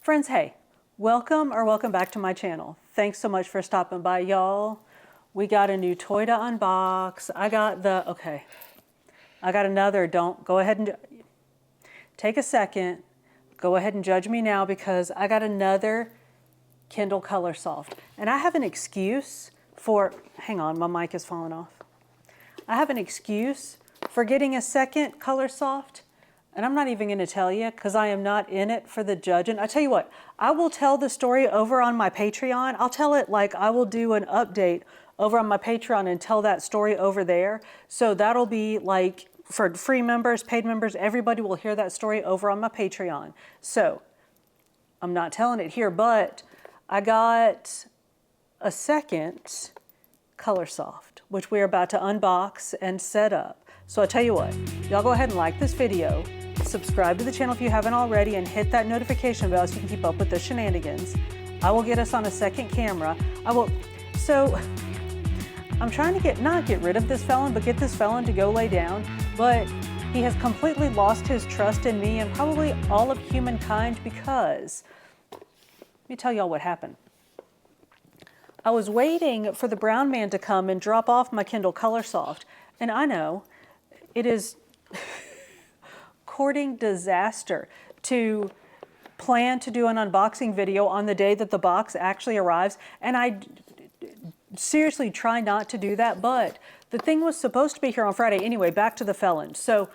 Friends, hey, welcome back to my channel. Thanks so much for stopping by, y'all. We got a new toy to unbox. I got another, don't, go ahead and take a second. Go ahead and judge me now because I got another Kindle ColorSoft. And I have an excuse for, hang on, my mic is falling off. I have an excuse for getting a second ColorSoft. And I'm not even going to tell you because I am not in it for the judging. I tell you what, I will tell the story over on my Patreon. I'll tell it like I will do an update over on my Patreon and tell that story over there. So that'll be like for free members, paid members, everybody will hear that story over on my Patreon. So I'm not telling it here, but I got a second ColorSoft, which we're about to unbox and set up. So I tell you what, y'all go ahead and like this video. Subscribe to the channel if you haven't already and hit that notification bell so you can keep up with the shenanigans. I will get us on a second camera. So I'm trying to not get rid of this felon, but get this felon to go lay down. But he has completely lost his trust in me and probably all of humankind because, let me tell y'all what happened. I was waiting for the brown man to come and drop off my Kindle ColorSoft. And I know it is courting disaster to plan to do an unboxing video on the day that the box actually arrives. And I seriously try not to do that, but the thing was supposed to be here on Friday anyway, back to the felon. So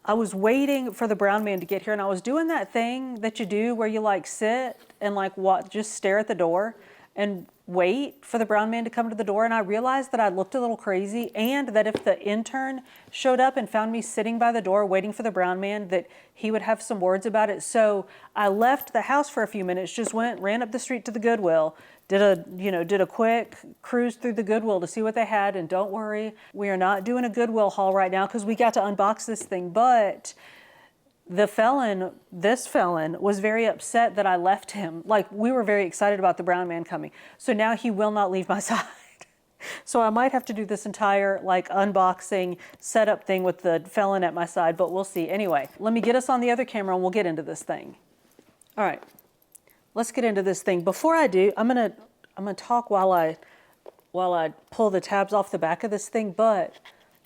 I was waiting for the brown man to get here and I was doing that thing that you do where you like sit and like just stare at the door and wait for the brown man to come to the door. And I realized that I looked a little crazy and that if the intern showed up and found me sitting by the door waiting for the brown man, that he would have some words about it. So I left the house for a few minutes, just ran up the street to the Goodwill, did a quick cruise through the Goodwill to see what they had. And don't worry, we are not doing a Goodwill haul right now because we got to unbox this thing. But this felon was very upset that I left him. Like, we were very excited about the brown man coming. So now he will not leave my side. So I might have to do this entire like unboxing setup thing with the felon at my side, but we'll see. Anyway, let me get us on the other camera and we'll get into this thing. All right, let's get into this thing. Before I do, I'm gonna talk while I pull the tabs off the back of this thing, but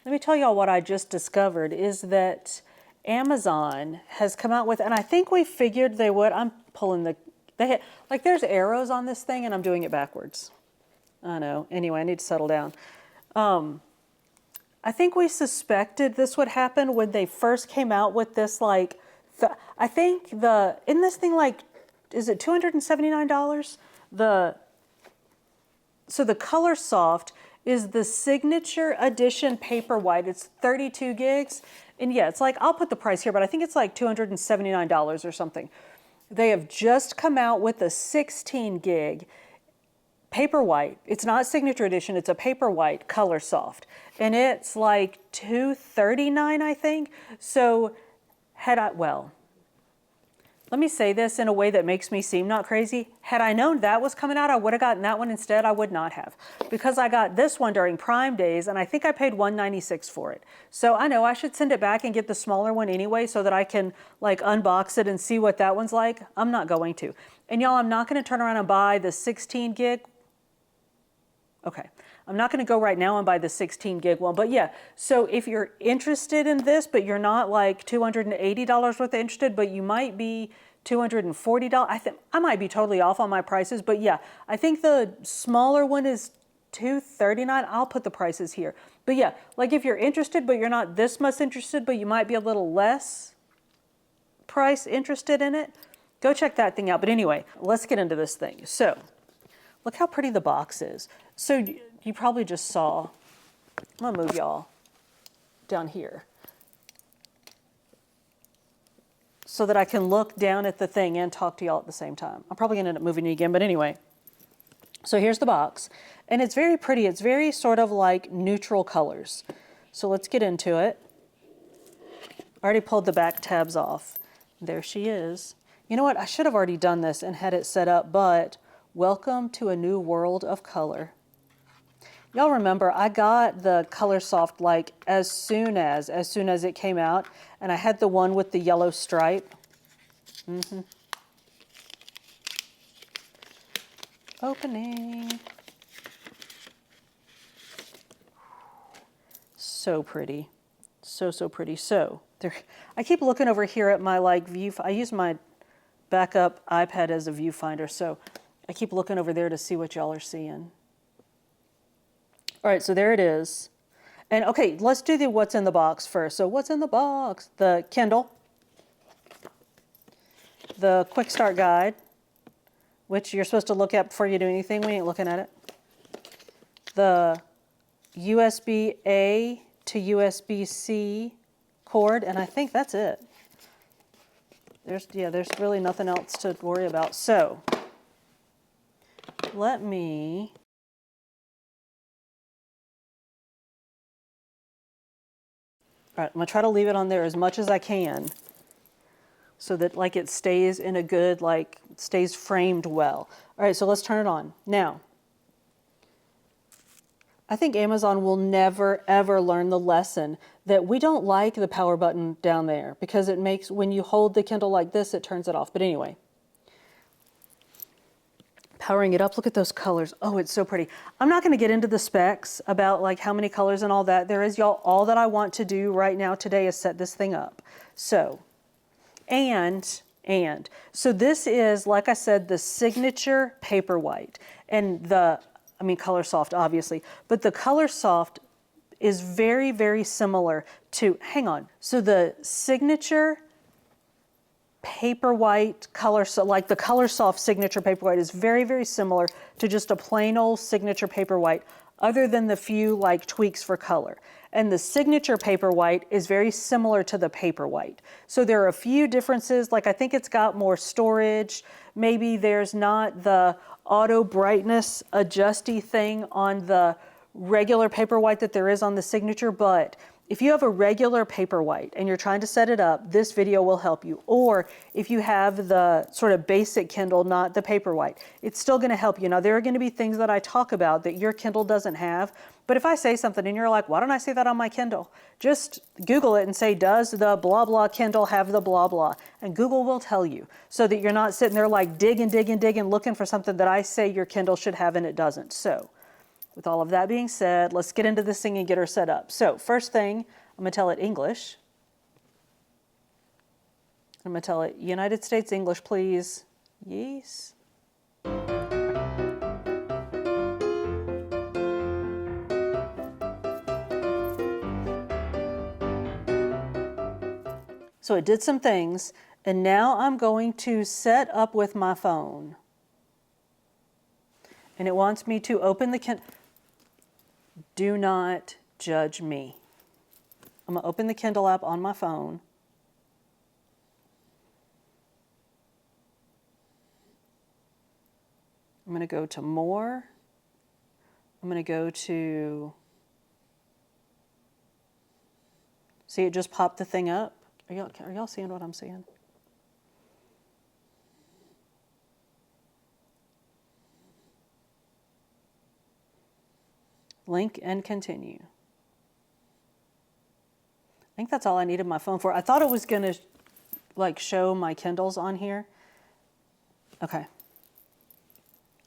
let me tell y'all what I just discovered is that Amazon has come out with, and I think we figured they would. I'm pulling there's arrows on this thing and I'm doing it backwards. I know. Anyway, I need to settle down. I think we suspected this would happen when they first came out with this, like, I think in this thing, like, is it $279? So the ColorSoft is the signature edition Paperwhite. It's 32 gigs. And yeah, it's like, I'll put the price here, but I think it's like $279 or something. They have just come out with a 16 gig Paperwhite. It's not signature edition, it's a Paperwhite ColorSoft. And it's like $239, I think. So let me say this in a way that makes me seem not crazy. Had I known that was coming out, I would have gotten that one instead. I would not have, because I got this one during Prime days and I think I paid $196 for it. So I know I should send it back and get the smaller one anyway so that I can like unbox it and see what that one's like. I'm not going to. And y'all, I'm not going to turn around and buy the 16 gig. Okay. I'm not going to go right now and buy the 16 gig one, but yeah. So if you're interested in this, but you're not like $280 worth interested, but you might be $240. I might be totally off on my prices, but yeah, I think the smaller one is $239. I'll put the prices here. But yeah, like if you're interested, but you're not this much interested, but you might be a little less price interested in it, go check that thing out. But anyway, let's get into this thing. So look how pretty the box is. So you probably just saw, I'm gonna move y'all down here so that I can look down at the thing and talk to y'all at the same time. I'm probably gonna end up moving you again, but anyway. So here's the box, and it's very pretty. It's very sort of like neutral colors. So let's get into it. I already pulled the back tabs off. There she is. You know what, I should have already done this and had it set up, but welcome to a new world of color. Y'all remember, I got the ColorSoft like as soon as it came out, and I had the one with the yellow stripe. opening. So pretty. So, so pretty. So, there, I keep looking over here at my like view. I use my backup iPad as a viewfinder, so I keep looking over there to see what y'all are seeing. All right, so there it is. And okay, let's do the what's in the box first. So what's in the box? The Kindle, the quick start guide, which you're supposed to look at before you do anything. We ain't looking at it. The USB-A to USB-C cord, and I think that's it. There's really nothing else to worry about. So let me all right, I'm gonna try to leave it on there as much as I can so that like it stays in a good, like stays framed well. All right, so let's turn it on. Now, I think Amazon will never ever learn the lesson that we don't like the power button down there because it makes, when you hold the Kindle like this, it turns it off. But anyway, powering it up, look at those colors. Oh, it's so pretty. I'm not gonna get into the specs about like how many colors and all that. There is, y'all, all that I want to do right now today is set this thing up. So, so this is, like I said, the signature Paperwhite, and ColorSoft obviously, but the ColorSoft is very, very similar to, hang on, so the signature Paperwhite like the ColorSoft signature Paperwhite is very, very similar to just a plain old signature Paperwhite, other than the few like tweaks for color. And the signature Paperwhite is very similar to the Paperwhite. So there are a few differences, like I think it's got more storage. Maybe there's not the auto brightness adjusty thing on the regular Paperwhite that there is on the signature, but if you have a regular Paperwhite and you're trying to set it up, this video will help you. Or if you have the sort of basic Kindle, not the Paperwhite, it's still gonna help you. Now, there are gonna be things that I talk about that your Kindle doesn't have, but if I say something and you're like, why don't I say that on my Kindle? Just Google it and say, does the blah, blah Kindle have the blah, blah? And Google will tell you, so that you're not sitting there like digging, looking for something that I say your Kindle should have and it doesn't. So, with all of that being said, let's get into this thing and get her set up. So first thing, I'm gonna tell it English. I'm gonna tell it United States English, please. Yes. So it did some things, and now I'm going to set up with my phone. And it wants me to open the Kindle. Do not judge me. I'm gonna open the Kindle app on my phone. I'm gonna go to more. I'm gonna go to, see, it just popped the thing up. Are y'all seeing what I'm seeing? Link and continue. I think that's all I needed my phone for. I thought it was gonna like show my Kindles on here. Okay.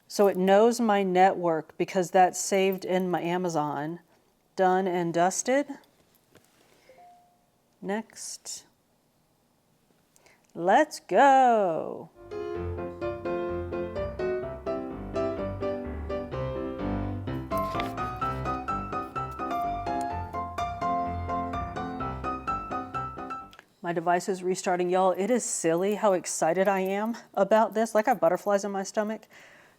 So it knows my network because that's saved in my Amazon. Done and dusted. Next. Let's go. My device is restarting, y'all. It is silly how excited I am about this. Like I have butterflies in my stomach.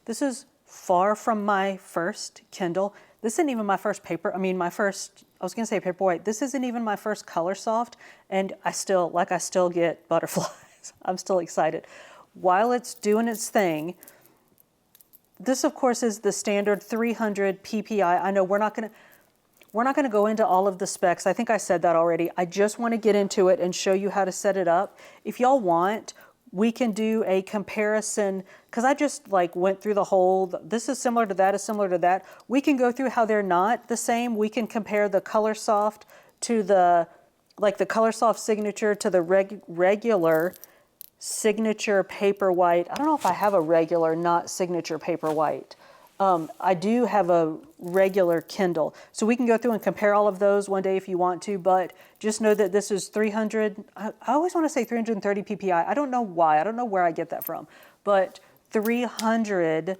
This is far from my first Kindle. This isn't even my first I was gonna say Paperwhite. This isn't even my first ColorSoft, and I still get butterflies. I'm still excited. While it's doing its thing, this of course is the standard 300 PPI. I know we're not gonna go into all of the specs. I think I said that already. I just want to get into it and show you how to set it up. If y'all want, we can do a comparison, because I just like went through the whole, this is similar to that, is similar to that. We can go through how they're not the same. We can compare the ColorSoft to the ColorSoft signature to the regular signature Paperwhite. I don't know if I have a regular, not signature Paperwhite. I do have a regular Kindle. So we can go through and compare all of those one day if you want to, but just know that this is 300, I always want to say 330 PPI. I don't know why, I don't know where I get that from, but 300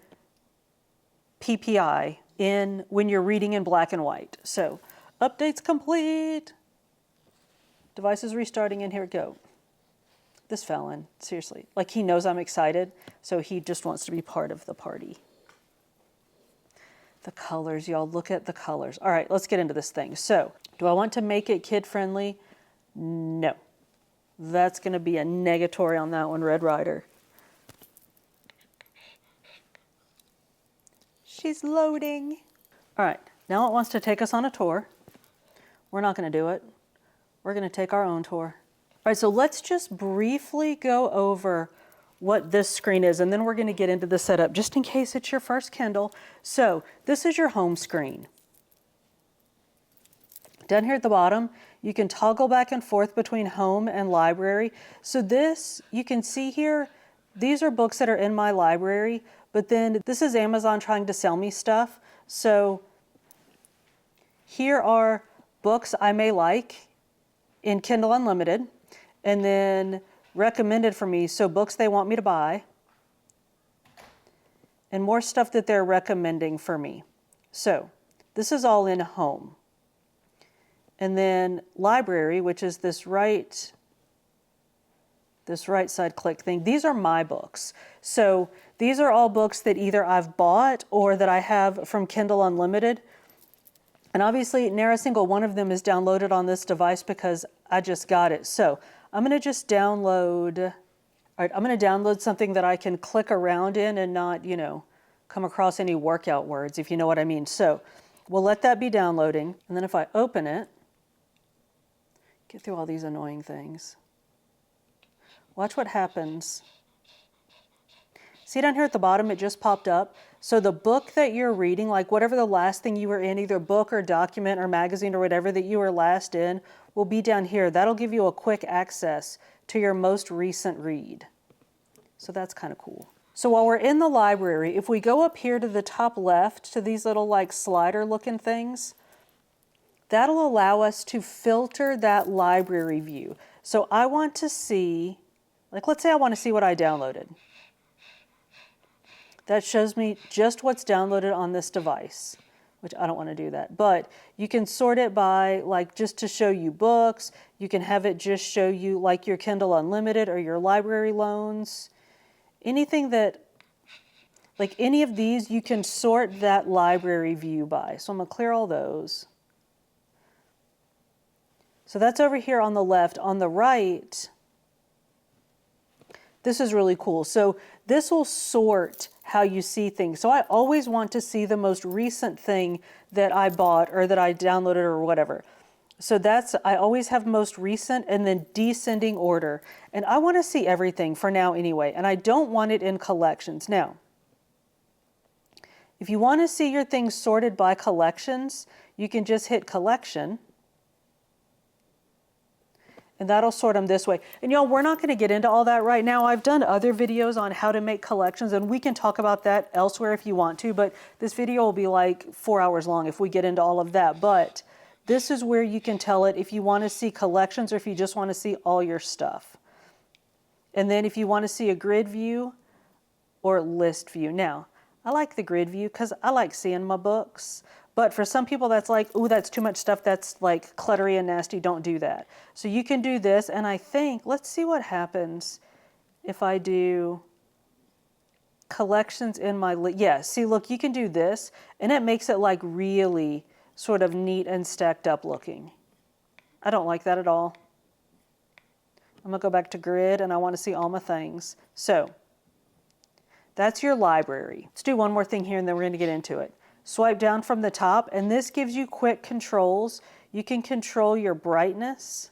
PPI in when you're reading in black and white. So updates complete. Device is restarting and here we go. This felon, seriously, like he knows I'm excited, so he just wants to be part of the party. The colors, y'all, look at the colors. All right, let's get into this thing. So, do I want to make it kid-friendly? No. That's going to be a negatory on that one, Red Ryder. She's loading. All right, now it wants to take us on a tour. We're not going to do it. We're going to take our own tour. All right, so let's just briefly go over what this screen is, and then we're going to get into the setup just in case it's your first Kindle. So this is your home screen. Down here at the bottom, you can toggle back and forth between home and library. So this, you can see here, these are books that are in my library, but then this is Amazon trying to sell me stuff. So here are books I may like in Kindle Unlimited, and then recommended for me, so books they want me to buy, and more stuff that they're recommending for me. So this is all in home. And then library, which is this right side click thing, these are my books. So these are all books that either I've bought or that I have from Kindle Unlimited. And obviously, ne'er a single one of them is downloaded on this device because I just got it. So I'm going to just download, all right, I'm going to download something that I can click around in and not, you know, come across any workout words, if you know what I mean. So we'll let that be downloading. And then if I open it, get through all these annoying things. Watch what happens. See down here at the bottom, it just popped up. So the book that you're reading, like whatever the last thing you were in, either book or document or magazine or whatever that you were last in, will be down here. That'll give you a quick access to your most recent read. So that's kind of cool. So while we're in the library, if we go up here to the top left to these little like slider looking things, that'll allow us to filter that library view. So I want to see, like let's say I want to see what I downloaded. That shows me just what's downloaded on this device, which I don't want to do that. But you can sort it by, like, just to show you books. You can have it just show you, like, your Kindle Unlimited or your library loans. Anything that, like, any of these, you can sort that library view by. So I'm going to clear all those. So that's over here on the left. On the right, this is really cool. So this will sort how you see things. So I always want to see the most recent thing that I bought or that I downloaded or whatever. So that's, I always have most recent and then descending order. And I want to see everything for now anyway. And I don't want it in collections. Now, if you want to see your things sorted by collections, you can just hit collection. And that'll sort them this way. And y'all, we're not going to get into all that right now. I've done other videos on how to make collections, and we can talk about that elsewhere if you want to, but this video will be like 4 hours long if we get into all of that. But this is where you can tell it if you want to see collections or if you just want to see all your stuff. And then if you want to see a grid view or list view. Now, I like the grid view because I like seeing my books. But for some people that's like, ooh, that's too much stuff, that's like cluttery and nasty, don't do that. So you can do this, and I think, let's see what happens if I do collections in my, yeah, see, look, you can do this, and it makes it like really sort of neat and stacked up looking. I don't like that at all. I'm gonna go back to grid, and I wanna see all my things. So that's your library. Let's do one more thing here, and then we're gonna get into it. Swipe down from the top, and this gives you quick controls. You can control your brightness.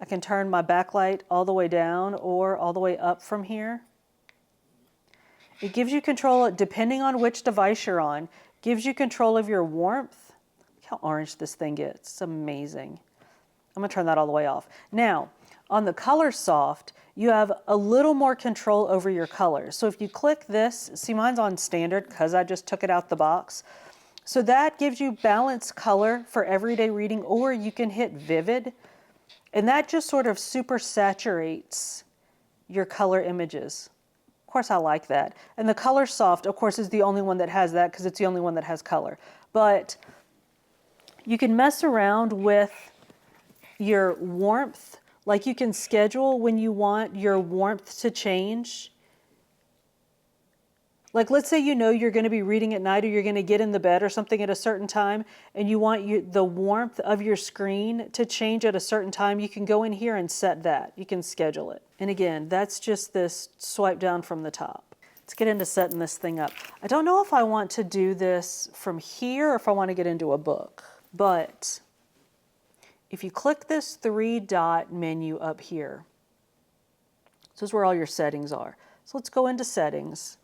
I can turn my backlight all the way down or all the way up from here. It gives you control, depending on which device you're on, gives you control of your warmth. Look how orange this thing gets. It's amazing. I'm gonna turn that all the way off. Now, On the ColorSoft, you have a little more control over your colors. So if you click this, see mine's on standard because I just took it out the box. So that gives you balanced color for everyday reading, or you can hit vivid, and that just sort of super saturates your color images. Of course, I like that. And the ColorSoft, of course, is the only one that has that because it's the only one that has color. But you can mess around with your warmth. Like you can schedule when you want your warmth to change. Like let's say you know you're going to be reading at night or you're going to get in the bed or something at a certain time and you want the warmth of your screen to change at a certain time, you can go in here and set that. You can schedule it. And again, that's just this swipe down from the top. Let's get into setting this thing up. I don't know if I want to do this from here or if I want to get into a book, but if you click this 3-dot menu up here, this is where all your settings are. So let's go into settings.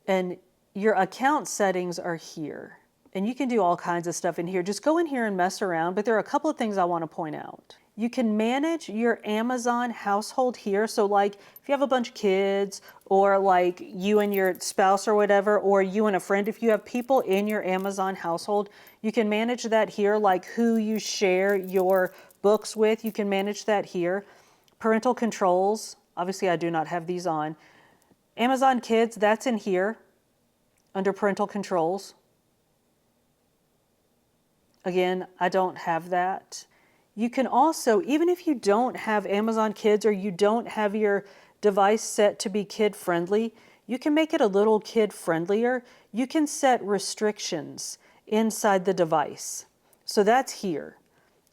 And your account settings are here. And you can do all kinds of stuff in here. Just go in here and mess around, but there are a couple of things I want to point out. You can manage your Amazon household here. So like if you have a bunch of kids or like you and your spouse or whatever, or you and a friend, if you have people in your Amazon household, you can manage that here, like who you share your books with, you can manage that here. Parental Controls, obviously I do not have these on. Amazon Kids, that's in here under Parental Controls. Again, I don't have that. You can also, even if you don't have Amazon Kids or you don't have your device set to be kid friendly, you can make it a little kid friendlier. You can set restrictions inside the device. So that's here.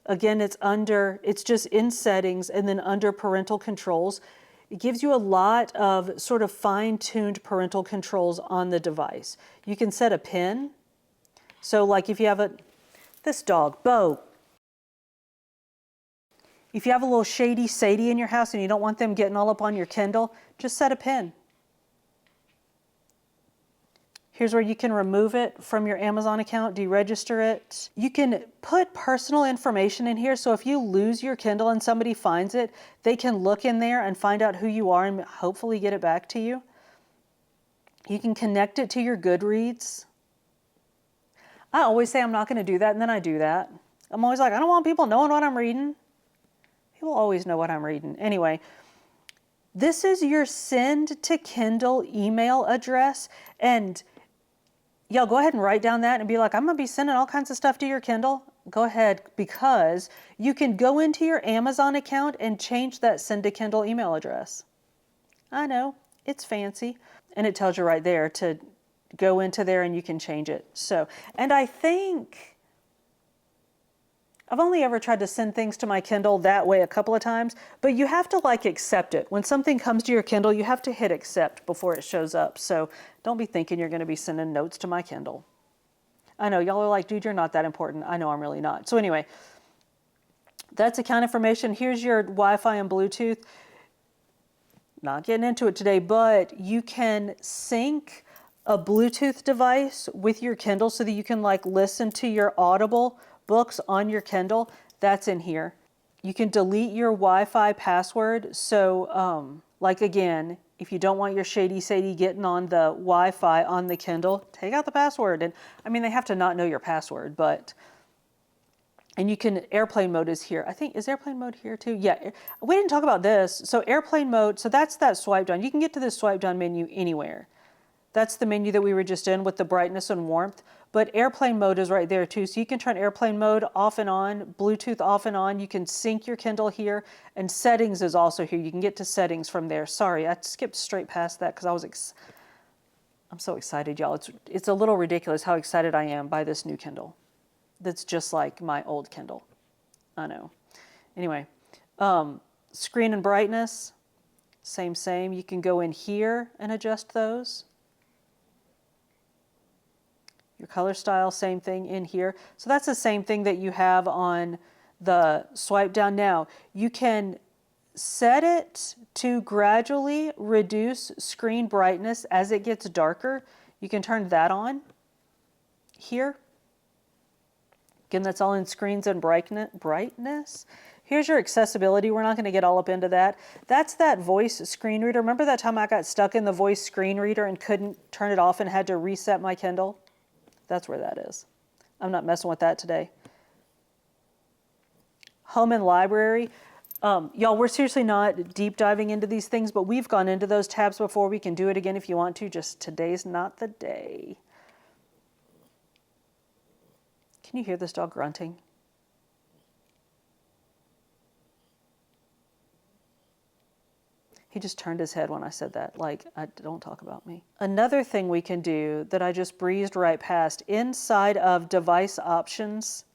Again, it's just in settings and then under parental controls. It gives you a lot of sort of fine-tuned parental controls on the device. You can set a pin. So like if you have this dog, Bo. If you have a little shady Sadie in your house and you don't want them getting all up on your Kindle, just set a pin. Here's where you can remove it from your Amazon account, deregister it. You can put personal information in here. So if you lose your Kindle and somebody finds it, they can look in there and find out who you are and hopefully get it back to you. You can connect it to your Goodreads. I always say I'm not going to do that, and then I do that. I'm always like, I don't want people knowing what I'm reading. People always know what I'm reading. Anyway, this is your send to Kindle email address. And y'all go ahead and write down that and be like, I'm going to be sending all kinds of stuff to your Kindle. Go ahead, because you can go into your Amazon account and change that send to Kindle email address. I know, it's fancy. And it tells you right there to go into there and you can change it. So, and I think I've only ever tried to send things to my Kindle that way a couple of times, but you have to like accept it. When something comes to your Kindle, you have to hit accept before it shows up. So don't be thinking you're going to be sending notes to my Kindle. I know y'all are like, dude, you're not that important. I know I'm really not. So anyway, that's account information. Here's your Wi-Fi and Bluetooth. Not getting into it today, but you can sync a Bluetooth device with your Kindle so that you can like listen to your Audible books on your Kindle. That's in here. You can delete your Wi-Fi password. So like again, if you don't want your shady Sadie getting on the Wi-Fi on the Kindle, take out the password. And I mean, they have to not know your password, but, and you can, airplane mode is here. I think, is airplane mode here too? Yeah, we didn't talk about this. So airplane mode, so that's that swipe down. You can get to this swipe down menu anywhere. That's the menu that we were just in with the brightness and warmth. But airplane mode is right there too. So you can turn airplane mode off and on, Bluetooth off and on. You can sync your Kindle here, and settings is also here. You can get to settings from there. Sorry, I skipped straight past that because I'm so excited, y'all. It's a little ridiculous how excited I am by this new Kindle. That's just like my old Kindle. I know. Anyway, screen and brightness, same. You can go in here and adjust those. Your color style, same thing in here. So that's the same thing that you have on the swipe down. Now, you can set it to gradually reduce screen brightness as it gets darker. You can turn that on here. Again, that's all in screens and brightness. Here's your accessibility. We're not going to get all up into that. That's that voice screen reader. Remember that time I got stuck in the voice screen reader and couldn't turn it off and had to reset my Kindle? That's where that is. I'm not messing with that today. Home and library. Y'all, we're seriously not deep diving into these things, but we've gone into those tabs before. We can do it again if you want to. Just today's not the day. Can you hear this dog grunting? He just turned his head when I said that, like, don't talk about me. Another thing we can do that I just breezed right past, inside of device options.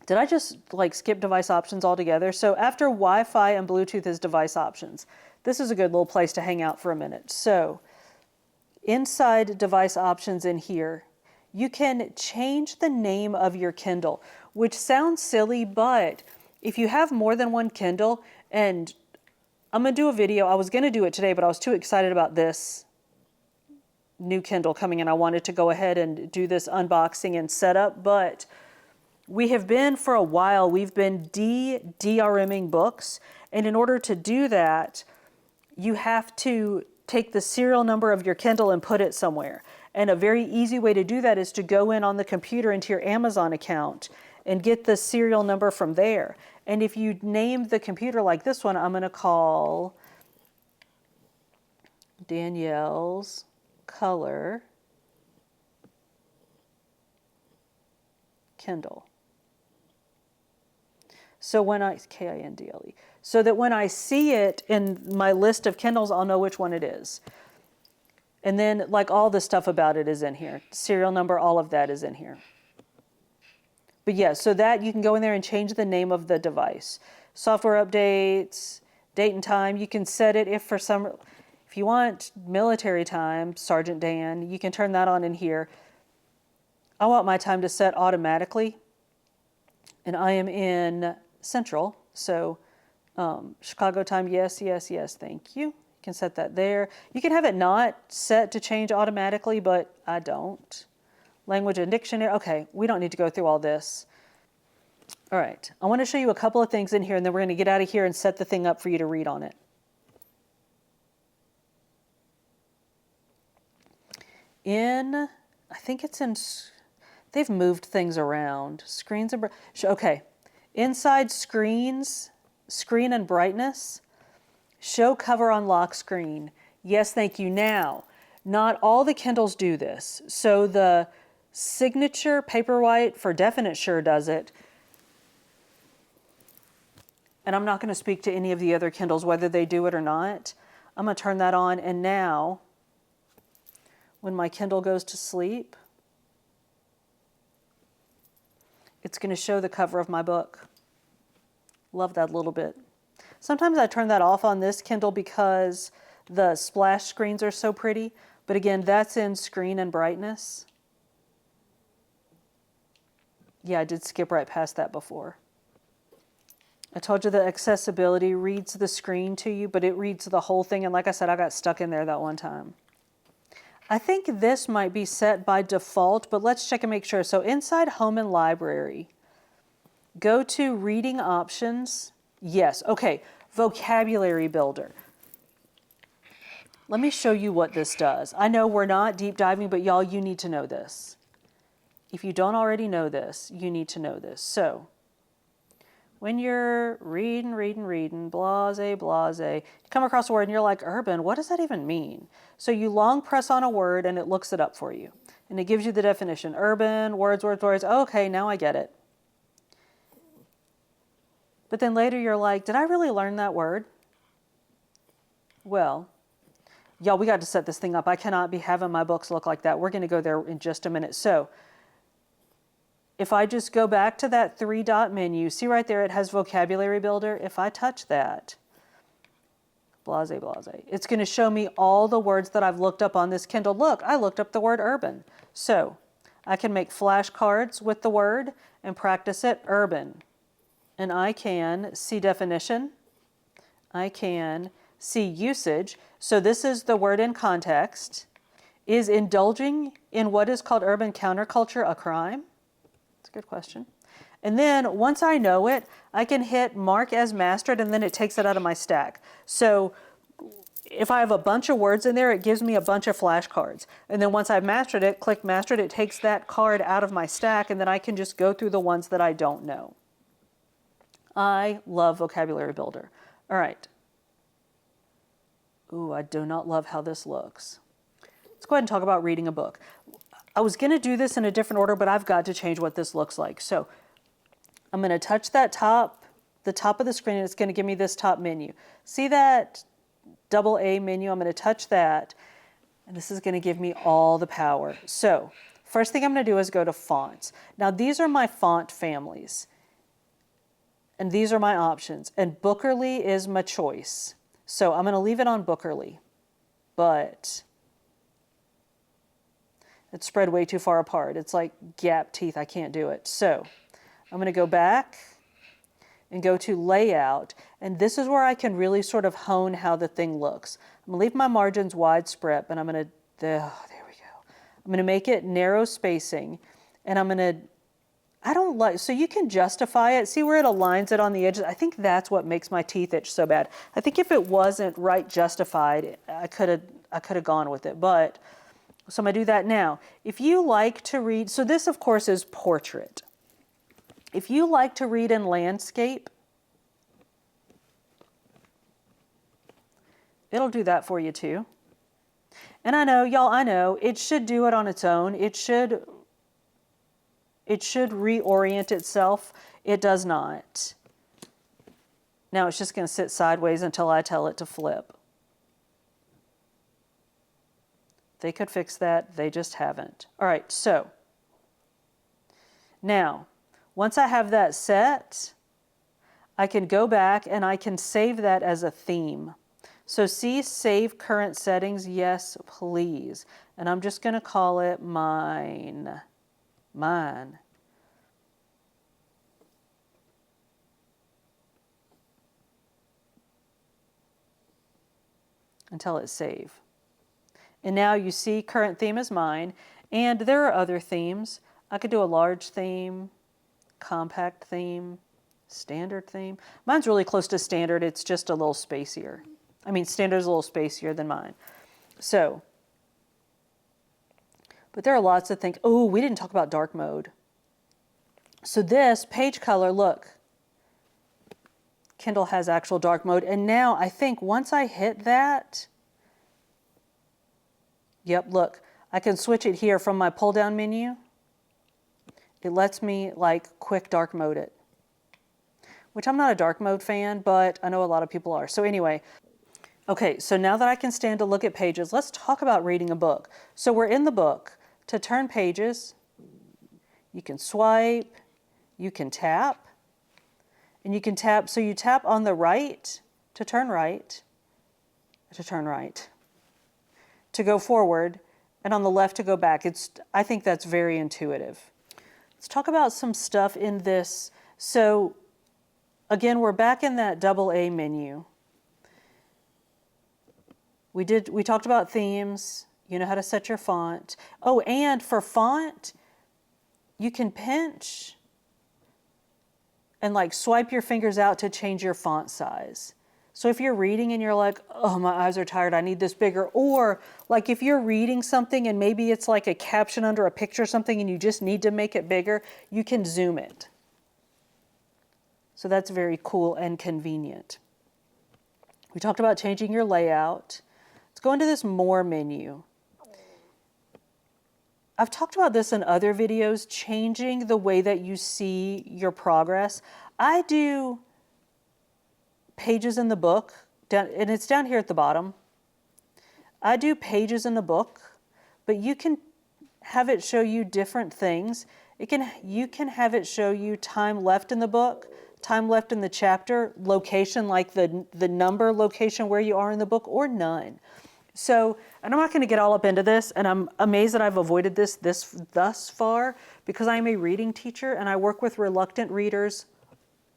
Did I just like skip device options altogether? So after Wi-Fi and Bluetooth is device options. This is a good little place to hang out for a minute. So inside device options in here, you can change the name of your Kindle, which sounds silly, but if you have more than one Kindle, and I'm going to do a video. I was going to do it today, but I was too excited about this new Kindle coming in. I wanted to go ahead and do this unboxing and setup, but we have been for a while, we've been DRMing books. And in order to do that, you have to take the serial number of your Kindle and put it somewhere. And a very easy way to do that is to go in on the computer into your Amazon account and get the serial number from there. And if you name the computer like this one, I'm going to call Danielle's Color Kindle. So when I, Kindle, so that when I see it in my list of Kindles, I'll know which one it is. And then like all the stuff about it is in here. Serial number, all of that is in here. But yeah, so that you can go in there and change the name of the device. Software updates, date and time. You can set it if you want military time, Sergeant Dan, you can turn that on in here. I want my time to set automatically. And I am in Central, so Chicago time, yes, yes, yes, thank you. You can set that there. You can have it not set to change automatically, but I don't. Language and dictionary. Okay, we don't need to go through all this. All right, I want to show you a couple of things in here, and then we're going to get out of here and set the thing up for you to read on it. I think it's in, they've moved things around. Screens and, okay. Inside screens, screen and brightness, show cover on lock screen. Yes, thank you. Now, not all the Kindles do this. So the Signature Paperwhite for Definite Sure does it. And I'm not going to speak to any of the other Kindles, whether they do it or not. I'm going to turn that on. And now, when my Kindle goes to sleep, it's going to show the cover of my book. Love that a little bit. Sometimes I turn that off on this Kindle because the splash screens are so pretty. But again, that's in screen and brightness. Yeah, I did skip right past that before. I told you the accessibility reads the screen to you, but it reads the whole thing. And like I said, I got stuck in there that one time. I think this might be set by default, but let's check and make sure. So inside Home and Library, go to Reading Options. Yes, okay, Vocabulary Builder. Let me show you what this does. I know we're not deep diving, but y'all, you need to know this. If you don't already know this, you need to know this. So when you're reading, blase, you come across a word and you're like, urban, what does that even mean? So you long press on a word and it looks it up for you. And it gives you the definition. Urban, words. Okay, now I get it. But then later you're like, did I really learn that word? Well, y'all, we got to set this thing up. I cannot be having my books look like that. We're going to go there in just a minute. So if I just go back to that 3-dot menu, see right there, it has Vocabulary Builder. If I touch that, blase, it's going to show me all the words that I've looked up on this Kindle. Look, I looked up the word urban. So I can make flashcards with the word and practice it, urban. And I can see definition. I can see usage. So this is the word in context. Is indulging in what is called urban counterculture a crime? That's a good question. And then once I know it, I can hit mark as mastered, and then it takes it out of my stack. So if I have a bunch of words in there, it gives me a bunch of flashcards. And then once I've mastered it, click mastered, it takes that card out of my stack, and then I can just go through the ones that I don't know. I love Vocabulary Builder. All right. Ooh, I do not love how this looks. Let's go ahead and talk about reading a book. I was going to do this in a different order, but I've got to change what this looks like. So I'm going to touch that the top of the screen, and it's going to give me this top menu. See that double A menu? I'm going to touch that, and this is going to give me all the power. So first thing I'm going to do is go to fonts. Now these are my font families, and these are my options, and Bookerly is my choice. So I'm going to leave it on Bookerly, but it's spread way too far apart. It's like gap teeth. I can't do it. So I'm going to go back and go to layout. And this is where I can really sort of hone how the thing looks. I'm going to leave my margins widespread, but I'm going to, there we go. I'm going to make it narrow spacing, and I'm going to, I don't like, so you can justify it. See where it aligns it on the edges? I think that's what makes my teeth itch so bad. I think if it wasn't right justified, I could have gone with it, but so I'm going to do that now. If you like to read, so this of course is portrait. If you like to read in landscape, it'll do that for you too. And I know, y'all, I know, it should do it on its own. It should reorient itself. It does not. Now it's just going to sit sideways until I tell it to flip. They could fix that. They just haven't. All right, so now, once I have that set, I can go back and I can save that as a theme. So see, save current settings, yes, please. And I'm just going to call it mine. Until it's save. And now you see current theme is mine, and there are other themes. I could do a large theme, compact theme, standard theme. Mine's really close to standard, it's just a little spacier. I mean, standard's a little spacier than mine. So, but there are lots of things. Oh, we didn't talk about dark mode. So this page color, look, Kindle has actual dark mode. And now I think once I hit that, yep, look, I can switch it here from my pull down menu. It lets me like quick dark mode it, which I'm not a dark mode fan, but I know a lot of people are. So anyway, okay, so now that I can stand to look at pages, let's talk about reading a book. So we're in the book. To turn pages, you can swipe, you can tap, and you can tap, so you tap on the right to turn right, to go forward, and on the left to go back. I think that's very intuitive. Let's talk about some stuff in this. So again, we're back in that double A menu. We talked about themes. You know how to set your font. Oh, and for font, you can pinch and like swipe your fingers out to change your font size. So if you're reading and you're like, oh, my eyes are tired, I need this bigger. Or like if you're reading something and maybe it's like a caption under a picture or something and you just need to make it bigger, you can zoom it. So that's very cool and convenient. We talked about changing your layout. Let's go into this More menu. I've talked about this in other videos, changing the way that you see your progress. I do pages in the book, and it's down here at the bottom. I do pages in the book, but you can have it show you different things. You can have it show you time left in the book, time left in the chapter, location, like the number location where you are in the book, or none. So, and I'm not going to get all up into this, and I'm amazed that I've avoided this thus far, because I'm a reading teacher and I work with reluctant readers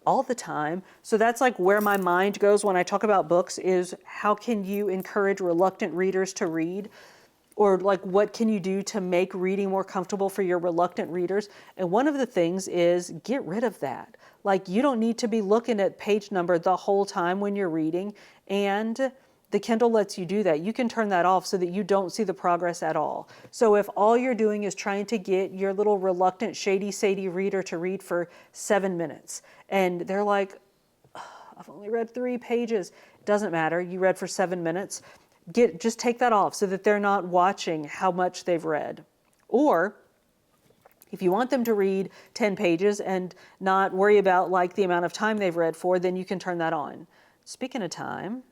all the time. So that's like where my mind goes when I talk about books, is how can you encourage reluctant readers to read? or like what can you do to make reading more comfortable for your reluctant readers? And one of the things is get rid of that. Like you don't need to be looking at page number the whole time when you're reading, and the Kindle lets you do that. You can turn that off so that you don't see the progress at all. So if all you're doing is trying to get your little reluctant, shady, Sadie reader to read for 7 minutes, and they're like, I've only read 3 pages. Doesn't matter. You read for 7 minutes. Just take that off so that they're not watching how much they've read. Or if you want them to read 10 pages and not worry about like the amount of time they've read for, then you can turn that on. Speaking of time,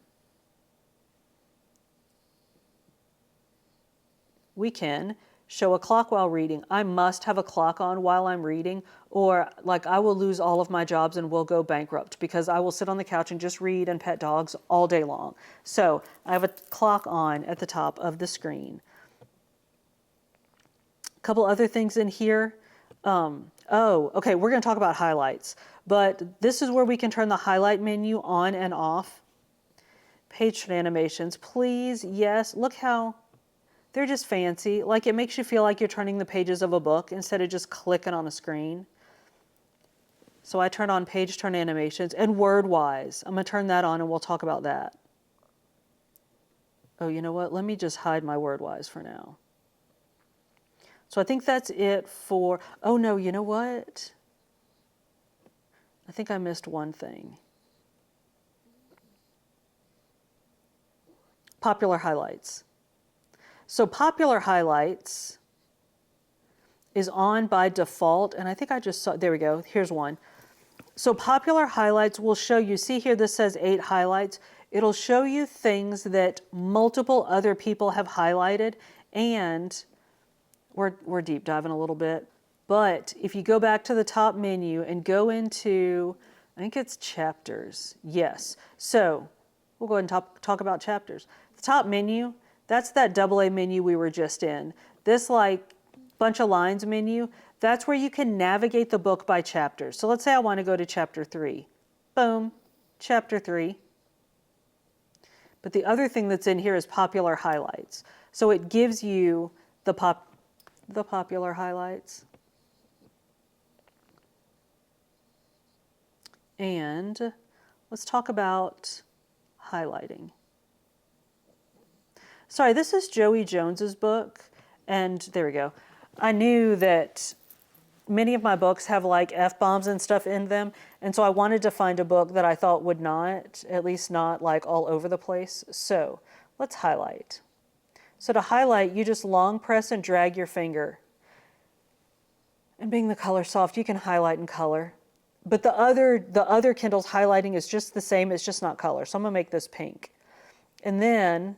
we can show a clock while reading. I must have a clock on while I'm reading, or like I will lose all of my jobs and will go bankrupt because I will sit on the couch and just read and pet dogs all day long. So I have a clock on at the top of the screen. A couple other things in here. Okay, we're going to talk about highlights, but this is where we can turn the highlight menu on and off. Page turn animations, please. Yes, look how they're just fancy. Like it makes you feel like you're turning the pages of a book instead of just clicking on a screen. So I turn on page turn animations and word-wise. I'm going to turn that on and we'll talk about that. Oh, you know what? Let me just hide my word-wise for now. So I think that's it for, oh no, you know what? I think I missed one thing. Popular highlights. So popular highlights is on by default, and I think I just saw, there we go, here's one. So popular highlights will show you, see here this says 8 highlights. It'll show you things that multiple other people have highlighted, and we're deep diving a little bit. But if you go back to the top menu and go into, I think it's chapters, yes. So we'll go ahead and talk about chapters. The top menu, that's that AA menu we were just in. This like bunch of lines menu, that's where you can navigate the book by chapters. So let's say I want to go to chapter 3. Boom, chapter 3. But the other thing that's in here is popular highlights. So it gives you the popular highlights. And let's talk about highlighting. Sorry, this is Joey Jones's book, and there we go. I knew that many of my books have like F-bombs and stuff in them, and so I wanted to find a book that I thought would not, at least not like all over the place. So let's highlight. So to highlight, you just long press and drag your finger. And being the ColorSoft, you can highlight in color. But the other Kindle's highlighting is just the same, it's just not color. So I'm gonna make this pink. And then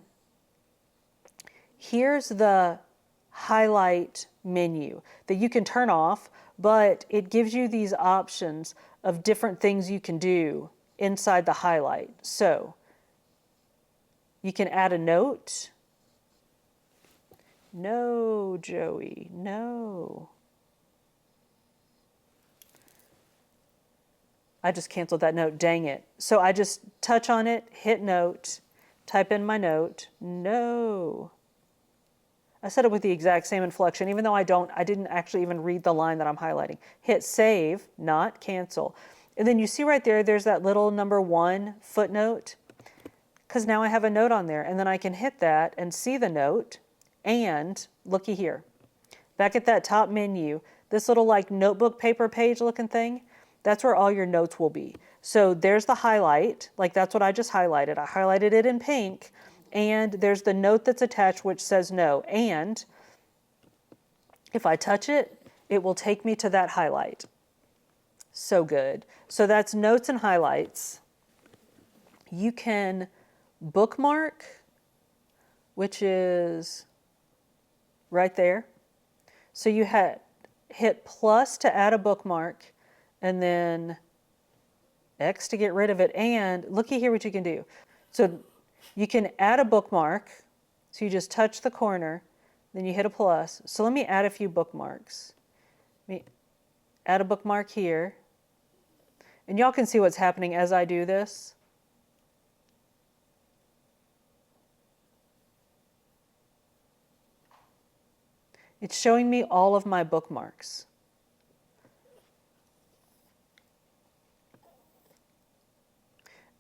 here's the highlight menu that you can turn off, but it gives you these options of different things you can do inside the highlight. So you can add a note. No, Joey, no. I just canceled that note, dang it. So I just touch on it, hit note, type in my note, no. I said it with the exact same inflection, even though I didn't actually even read the line that I'm highlighting. Hit save, not cancel. And then you see right there, there's that little number 1 footnote, because now I have a note on there, and then I can hit that and see the note, and looky here. Back at that top menu, this little like notebook paper page looking thing, that's where all your notes will be. So there's the highlight, like that's what I just highlighted. I highlighted it in pink, and there's the note that's attached which says no. And if I touch it, it will take me to that highlight. So good. So that's notes and highlights. You can bookmark, which is right there. So you hit plus to add a bookmark, and then X to get rid of it. And looky here what you can do. So you can add a bookmark. So you just touch the corner, then you hit a plus. So let me add a few bookmarks. Let me add a bookmark here. And y'all can see what's happening as I do this. It's showing me all of my bookmarks.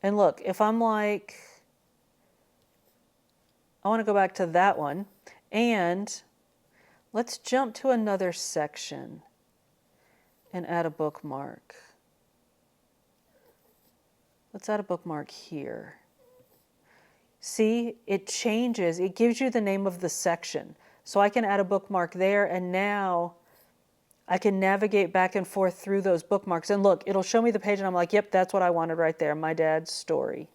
And look, if I'm like, I want to go back to that one, and let's jump to another section and add a bookmark. Let's add a bookmark here. See, it changes. It gives you the name of the section. So I can add a bookmark there, and now I can navigate back and forth through those bookmarks. And look, it'll show me the page, and I'm like, yep, that's what I wanted right there, my dad's story.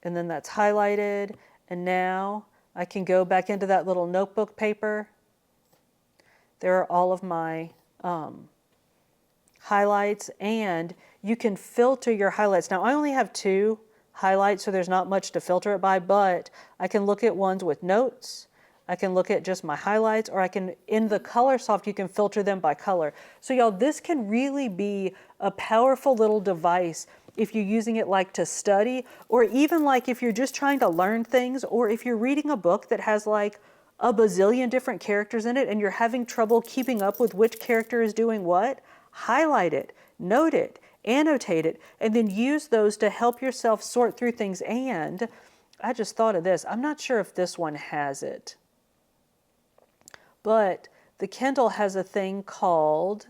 And then that's highlighted, and now I can go back into that little notebook paper. There are all of my highlights, and you can filter your highlights. Now, I only have 2 highlights, so there's not much to filter it by, but I can look at ones with notes. I can look at just my highlights, or I can, in the ColorSoft, you can filter them by color. So y'all, this can really be a powerful little device if you're using it like to study, or even like if you're just trying to learn things, or if you're reading a book that has like a bazillion different characters in it and you're having trouble keeping up with which character is doing what, highlight it, note it, annotate it, and then use those to help yourself sort through things. And I just thought of this. I'm not sure if this one has it, but the Kindle has a thing called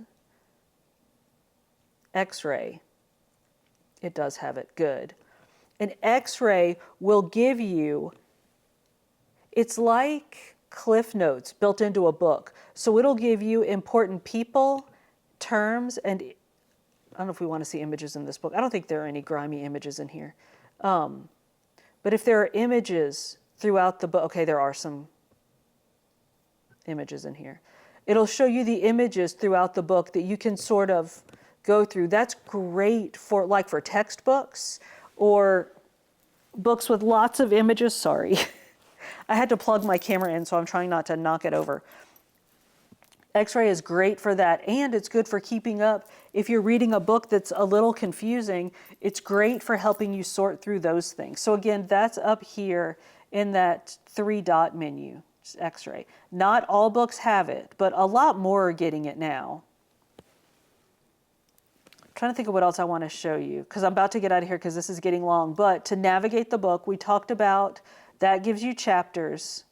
Xray. It does have it, good. And Xray will give you, it's like Cliff Notes built into a book. So it'll give you important people, terms, and I don't know if we want to see images in this book. I don't think there are any grimy images in here. But if there are images throughout the book, okay, there are some images in here. It'll show you the images throughout the book that you can sort of go through. That's great for like for textbooks or books with lots of images. Sorry. I had to plug my camera in, so I'm trying not to knock it over. Xray is great for that, and it's good for keeping up. If you're reading a book that's a little confusing, it's great for helping you sort through those things. So again, that's up here in that 3-dot menu, Xray. Not all books have it, but a lot more are getting it now. I'm trying to think of what else I want to show you, because I'm about to get out of here because this is getting long. But to navigate the book, we talked about that gives you chapters,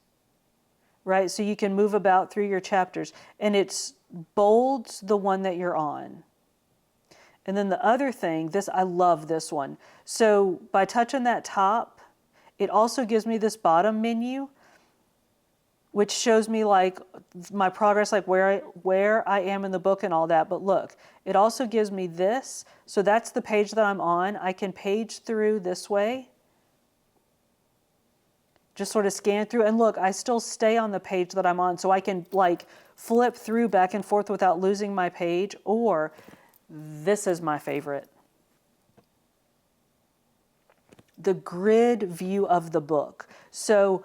right? So you can move about through your chapters, and it's bolds the one that you're on. And then the other thing, this, I love this one. So by touching that top, it also gives me this bottom menu, which shows me like my progress, like where I am in the book and all that. But look, it also gives me this. So that's the page that I'm on. I can page through this way. Just sort of scan through, and look, I still stay on the page that I'm on, so I can like flip through back and forth without losing my page. Or this is my favorite, the grid view of the book. So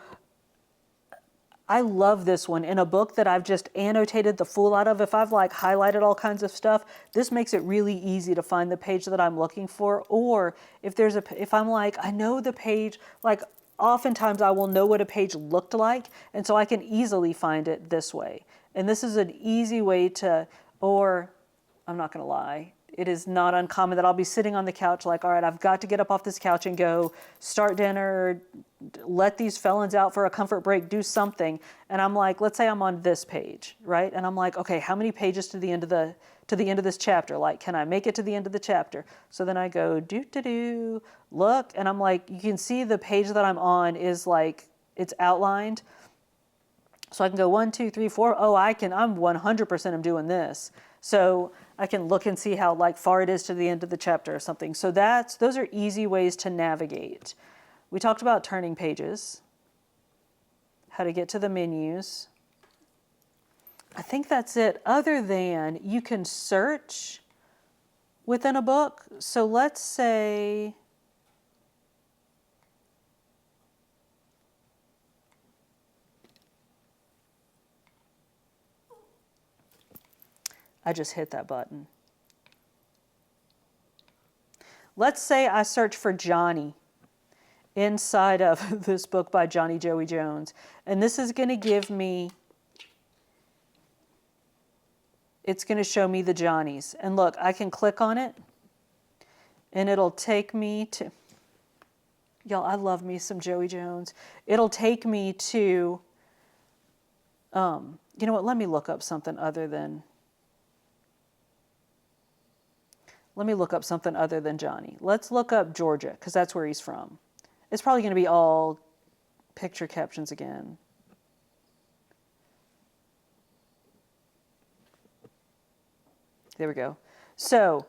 I love this one in a book that I've just annotated the fool out of. If I've like highlighted all kinds of stuff, this makes it really easy to find the page that I'm looking for. Or if I'm like, I know the page, like oftentimes I will know what a page looked like, and so I can easily find it this way. And this is an easy way to, or I'm not gonna lie, it is not uncommon that I'll be sitting on the couch like, all right, I've got to get up off this couch and go start dinner, let these felons out for a comfort break, do something. And I'm like, let's say I'm on this page, right? And I'm like, okay, how many pages to the end of this chapter? Like, can I make it to the end of the chapter? So then I go look, and I'm like, you can see the page that I'm on is like, it's outlined. So I can go 1, 2, 3, 4. Oh, I'm 100% am doing this. So I can look and see how like far it is to the end of the chapter or something. So those are easy ways to navigate. We talked about turning pages, how to get to the menus. I think that's it, other than you can search within a book. So let's say, I just hit that button. Let's say I search for Johnny inside of this book by Johnny Joey Jones. And this is going to give me, it's going to show me the Johnnies. And look, I can click on it and it'll take me to, y'all, I love me some Joey Jones. It'll take me to, you know what, let me look up something other than, Johnny. Let's look up Georgia, because that's where he's from. It's probably going to be all picture captions again. There we go. So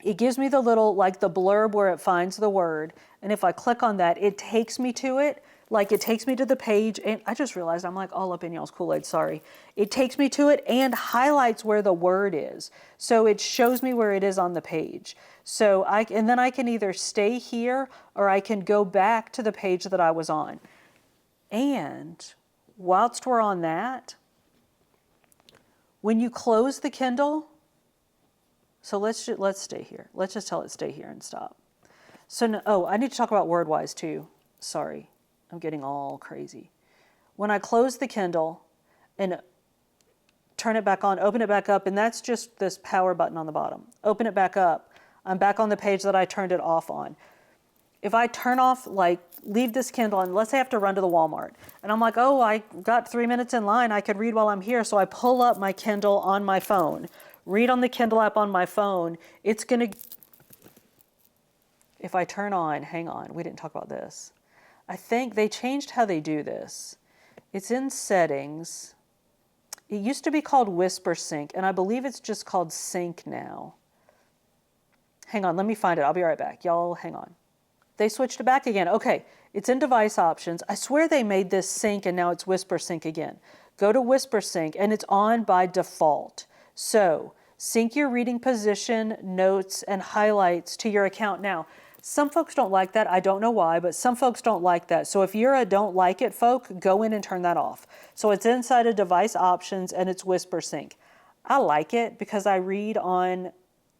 it gives me the little, like the blurb where it finds the word. And if I click on that, it takes me to it. Like it takes me to the page. And I just realized I'm like all up in y'all's Kool-Aid, sorry. It takes me to it and highlights where the word is. So it shows me where it is on the page. So and then I can either stay here or I can go back to the page that I was on. And whilst we're on that, when you close the Kindle, so let's stay here. Let's just tell it stay here and stop. So, no, oh, I need to talk about WordWise too. Sorry, I'm getting all crazy. When I close the Kindle and turn it back on, open it back up, and that's just this power button on the bottom. Open it back up. I'm back on the page that I turned it off on. If I turn off, like, leave this Kindle, and let's say I have to run to the Walmart, and I'm like, oh, I got 3 minutes in line, I could read while I'm here, so I pull up my Kindle on my phone, read on the Kindle app on my phone, it's gonna, if I turn on, hang on, we didn't talk about this. I think they changed how they do this. It's in settings. It used to be called Whispersync, and I believe it's just called Sync now. Hang on, let me find it, I'll be right back. Y'all, hang on. They switched it back again. Okay, it's in device options. I swear they made this sync and now it's Whispersync again. Go to Whispersync and it's on by default. So sync your reading position, notes, and highlights to your account now. Some folks don't like that. I don't know why, but some folks don't like that. So if you're a don't like it folk, go in and turn that off. So it's inside of device options and it's Whispersync. I like it because I read on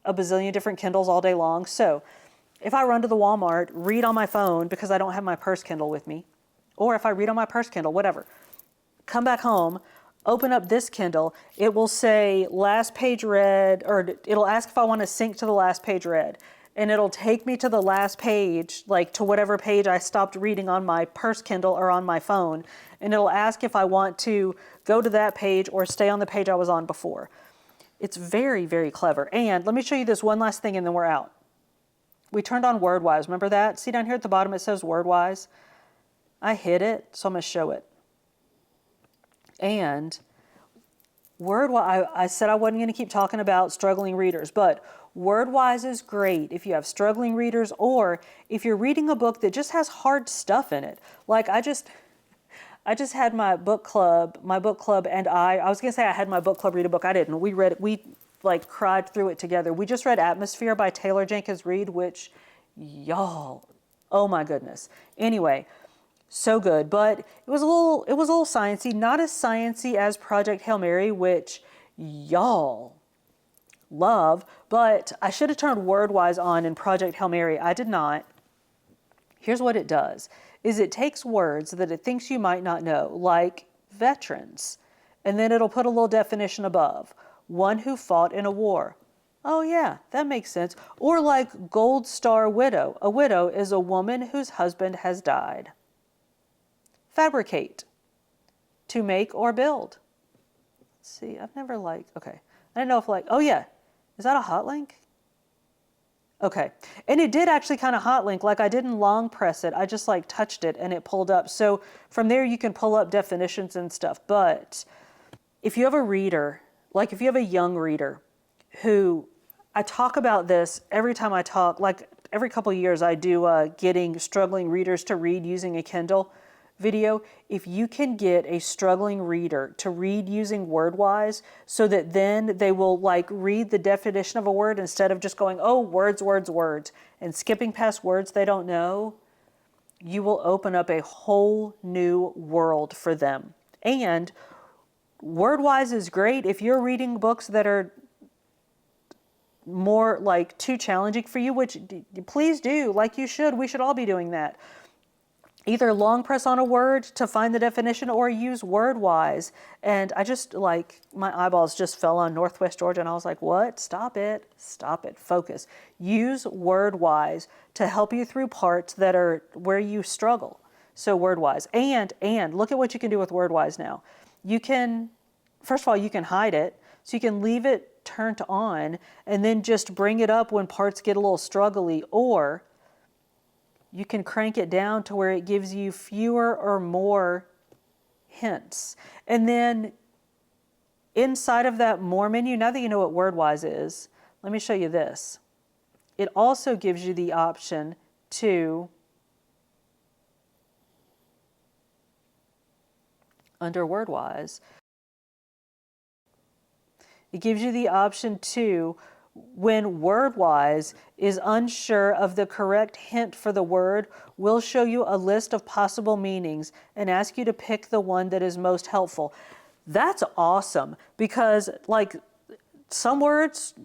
a bazillion different Kindles all day long. So if I run to the Walmart, read on my phone because I don't have my purse Kindle with me, or if I read on my purse Kindle, whatever, come back home, open up this Kindle, it will say last page read, or it'll ask if I want to sync to the last page read, and it'll take me to the last page, like to whatever page I stopped reading on my purse Kindle or on my phone, and it'll ask if I want to go to that page or stay on the page I was on before. It's very, very clever. And let me show you this one last thing and then we're out. We turned on WordWise, remember that? See down here at the bottom it says WordWise? I hit it, so I'm going to show it. And WordWise, I said I wasn't going to keep talking about struggling readers, but WordWise is great if you have struggling readers or if you're reading a book that just has hard stuff in it. Like I just had my book club and I was going to say I had my book club read a book. I didn't. We like cried through it together. We just read Atmosphere by Taylor Jenkins Reid, which y'all, oh my goodness. Anyway, so good, but it was a little sciencey, not as sciencey as Project Hail Mary, which y'all love, but I should have turned WordWise on in Project Hail Mary. I did not. Here's what it does, is it takes words that it thinks you might not know, like veterans, and then it'll put a little definition above. One who fought in a war. Oh yeah, that makes sense. Or like Gold Star widow. A widow is a woman whose husband has died. Fabricate. To make or build. Let's see, I've never okay. I don't know if oh yeah, is that a hot link? Okay, and it did actually kind of hot link, like I didn't long press it, I just like touched it and it pulled up. So from there you can pull up definitions and stuff, but if you have a reader, like if you have a young reader who, I talk about this every time I talk, like every couple of years I do getting struggling readers to read using a Kindle video. If you can get a struggling reader to read using WordWise so that then they will like read the definition of a word instead of just going, oh, words, words, words, and skipping past words they don't know, you will open up a whole new world for them. And WordWise is great if you're reading books that are more like too challenging for you, which please do, like you should, we should all be doing that. Either long press on a word to find the definition or use WordWise. And I just like, my eyeballs just fell on Northwest Georgia and I was like, what? Stop it, focus. Use WordWise to help you through parts that are where you struggle. So WordWise, and look at what you can do with WordWise now. You can, first of all, you can hide it. So you can leave it turned on and then just bring it up when parts get a little struggly, or you can crank it down to where it gives you fewer or more hints. And then inside of that More menu, now that you know what WordWise is, let me show you this. It also gives you the option to, under WordWise, it gives you the option to, when WordWise is unsure of the correct hint for the word, we'll show you a list of possible meanings and ask you to pick the one that is most helpful. That's awesome, because like some words,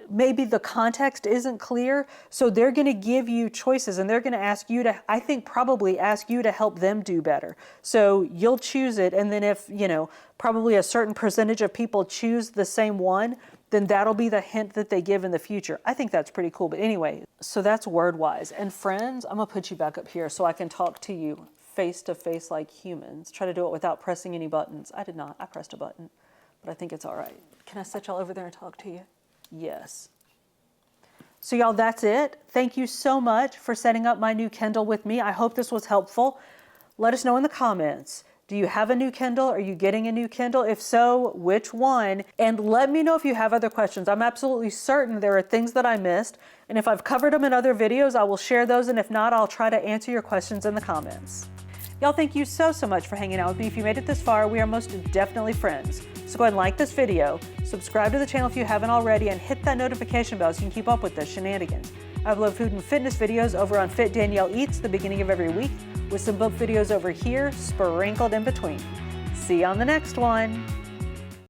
maybe the context isn't clear, so they're going to give you choices and they're going to ask you to, I think probably ask you to help them do better. So you'll choose it, and then if, you know, probably a certain percentage of people choose the same one, then that'll be the hint that they give in the future. I think that's pretty cool. But anyway, so that's WordWise. And friends, I'm gonna put you back up here so I can talk to you face to face like humans. Try to do it without pressing any buttons. I did not, I pressed a button, but I think it's all right. Can I sit y'all over there and talk to you? Yes. So y'all, that's it. Thank you so much for setting up my new Kindle with me. I hope this was helpful. Let us know in the comments. Do you have a new Kindle? Are you getting a new Kindle? If so, which one? And let me know if you have other questions. I'm absolutely certain there are things that I missed. And if I've covered them in other videos, I will share those. And if not, I'll try to answer your questions in the comments. Y'all, thank you so much for hanging out with me. If you made it this far, we are most definitely friends. So go ahead and like this video, subscribe to the channel if you haven't already, and hit that notification bell so you can keep up with the shenanigans. I upload food and fitness videos over on Fit Danielle Eats the beginning of every week, with some book videos over here sprinkled in between. See you on the next one.